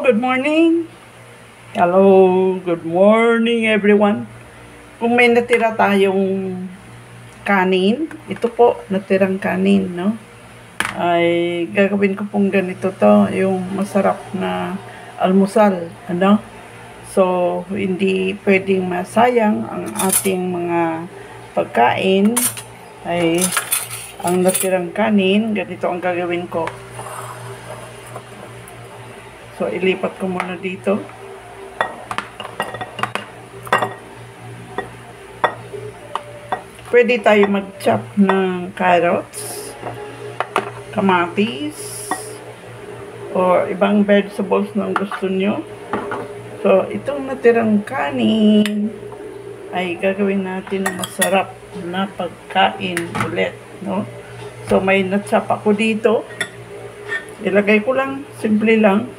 Good morning. Hello, good morning everyone. Kung may natira tayong kanin, ito po, natirang kanin, no? Ay gagawin ko pong ganito to, yung masarap na almusal, ano? So, hindi pwedeng masayang ang ating mga pagkain. Ay ang natirang kanin, ganito ang gagawin ko. So, ilipat ko muna dito. Pwede tayo mag-chop ng carrots, kamatis, or ibang vegetables na gusto nyo. So, itong natirang kanin ay gagawin natin na masarap na pagkain ulit, no? So, may na-chop ako dito. Ilagay ko lang, simple lang.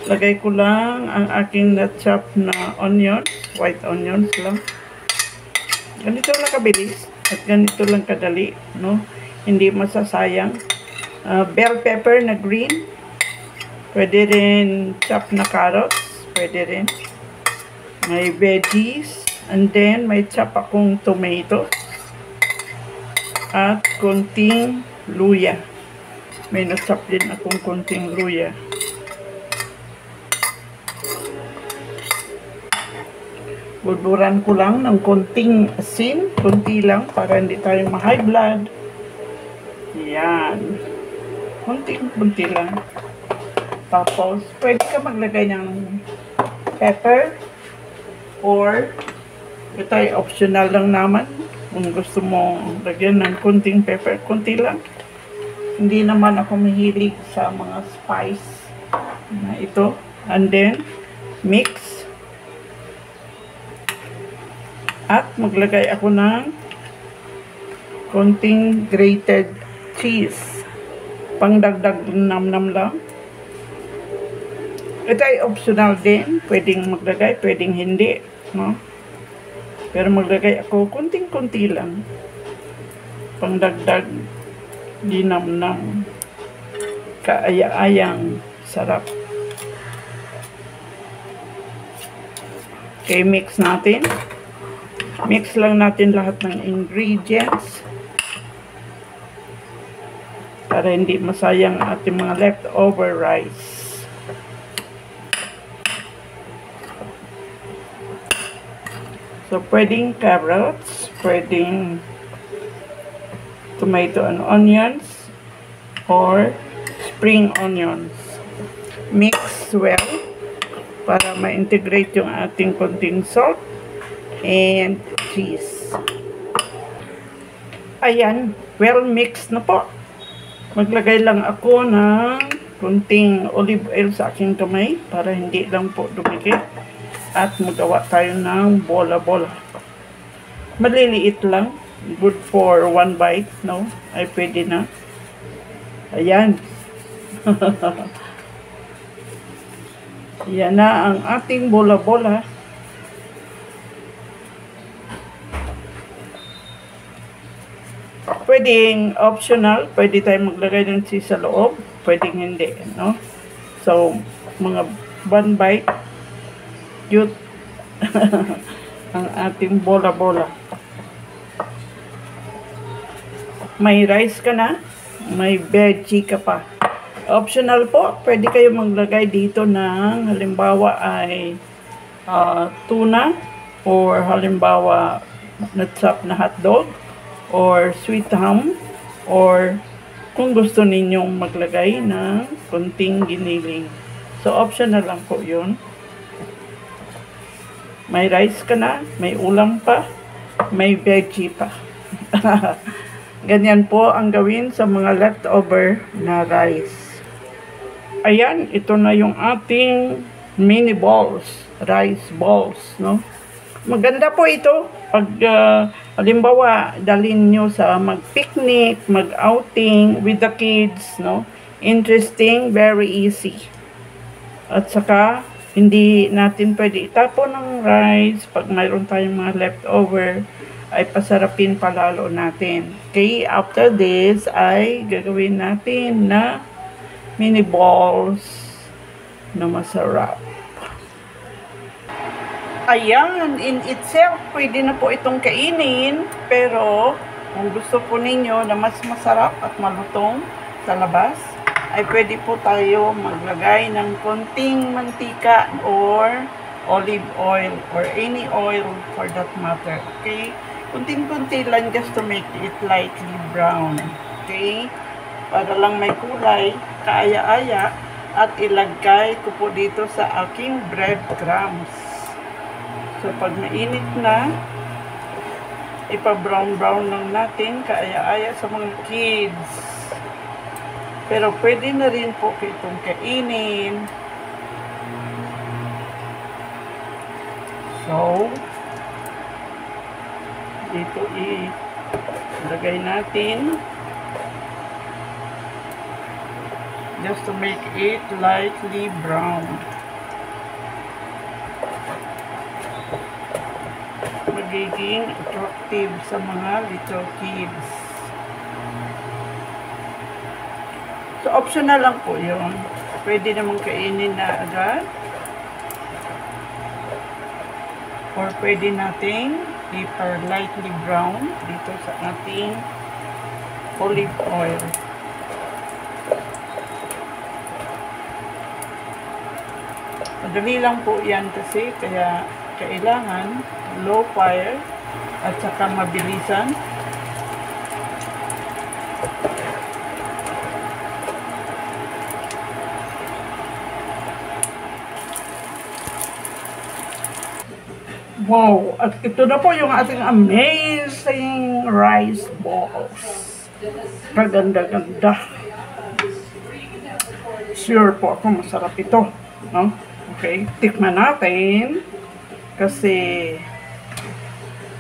Lagay ko lang ang aking na-chop na onions, white onions lang. Ganito lang kabilis at ganito lang kadali, no? Hindi masasayang. Bell pepper na green. Pwede rin chop na carrots. Pwede rin. May veggies. And then, may chop akong tomato. At konting luya. May na-chop din akong konting luya. Buburan ko lang ng konting asin, konti lang para hindi tayo ma-high blood. Yan. Konting-konti lang. Tapos, pwede ka maglagay ng pepper or ito ay optional lang naman. Kung gusto mo lagyan ng konting pepper, konti lang. Hindi naman ako mahilig sa mga spice na ito. And then, mix. At maglagay ako ng konting grated cheese. Pangdagdag nam-nam lang. Ito ay optional din. Pwedeng maglagay, pwedeng hindi. No? Pero maglagay ako konting-konti lang. Pangdagdag di nam-nam. Kaaya-ayang sarap. Okay, mix natin. Mix lang natin lahat ng ingredients para hindi masayang ating mga leftover rice. So, pwedeng carrots, pwedeng tomato and onions, or spring onions. Mix well para ma-integrate yung ating konting salt and cheese. Ayan, well mixed na po. Maglagay lang ako ng kunting olive oil sa aking kamay para hindi lang po dumikit. At magawa tayo ng bola-bola. Maliliit lang. Good for one bite, no? Ay pwede na. Ayan. Yan na ang ating bola-bola. Pwedeng optional, pwede tayo maglagay ng cheese sa loob, pwedeng hindi, no? So, mga one bite, cute ang ating bola-bola. May rice ka na, may veggie ka pa. Optional po, pwede kayo maglagay dito ng halimbawa ay tuna or halimbawa na-chop na hotdog or sweet ham, or kung gusto ninyong maglagay ng konting giniling. So, optional lang po yun. May rice ka na, may ulam pa, may veggie pa. Ganyan po ang gawin sa mga leftover na rice. Ayan, ito na yung ating mini balls, rice balls, no? Maganda po ito pag halimbawa dalhin nyo sa mag-picnic, mag-outing with the kids, no? Interesting, very easy. At saka hindi natin pwede itapon ng rice pag mayroon tayong mga leftover, ay pasarapin palalo natin. Okay, after this ay gagawin natin na mini balls na masarap. Ayan, in itself, pwede na po itong kainin. Pero, kung gusto po ninyo na mas masarap at malutong sa labas, ay pwede po tayo maglagay ng konting mantika or olive oil or any oil for that matter. Okay? Kunting-kunti lang just to make it lightly brown. Okay? Para lang may kulay, kaaya-aya, at ilagay ko po dito sa aking breadcrumbs. So, pag mainit na, ipa-brown-brown lang natin, kaaya-aya sa mga kids. Pero pwede na rin po itong kainin. So, dito ilagay natin. Just to make it lightly brown. Magiging attractive sa mga little kids. So, optional lang po yun. Pwede namang kainin na agad. Or pwede nating lightly brown dito sa ating olive oil. Madali lang po yan kasi, kaya kailangan low fire at saka mabilisan. Wow! At ito na po yung ating amazing rice balls. Kaganda-ganda. Sure po ako masarap ito. No? Okay, tikman natin. Kasi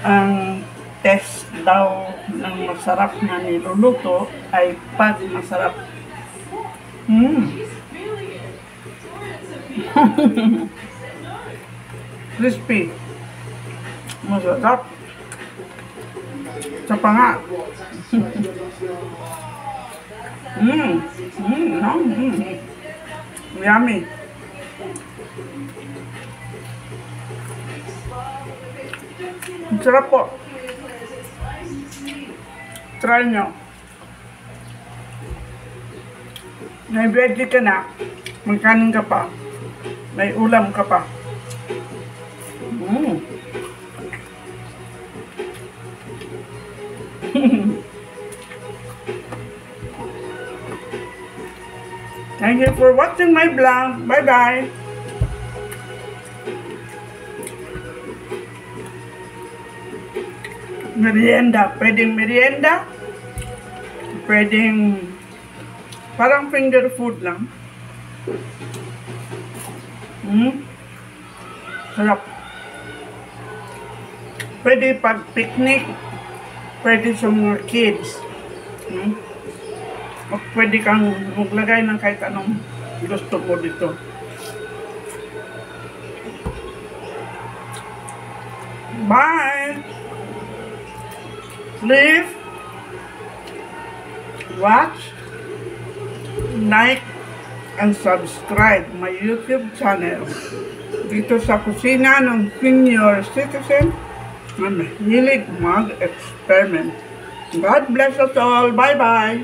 ang test daw ng masarap na niluluto ay pag masarap. Crispy. Masarap. Sa panga. Yummy. Sarap po. Try nyo. May veggie ka na. May kanin ka pa. May ulam ka pa. Thank you for watching my vlog. Bye-bye. Merienda. Pwedeng merienda. Pwedeng parang finger food lang. Sarap. Pwede pag picnic. Pwede sa mga kids. O pwede kang maglagay ng kahit anong gusto mo dito. Bye! Please watch, like, and subscribe my YouTube channel dito sa kusina ng senior citizen na mahilig mag-experiment. God bless us all. Bye-bye!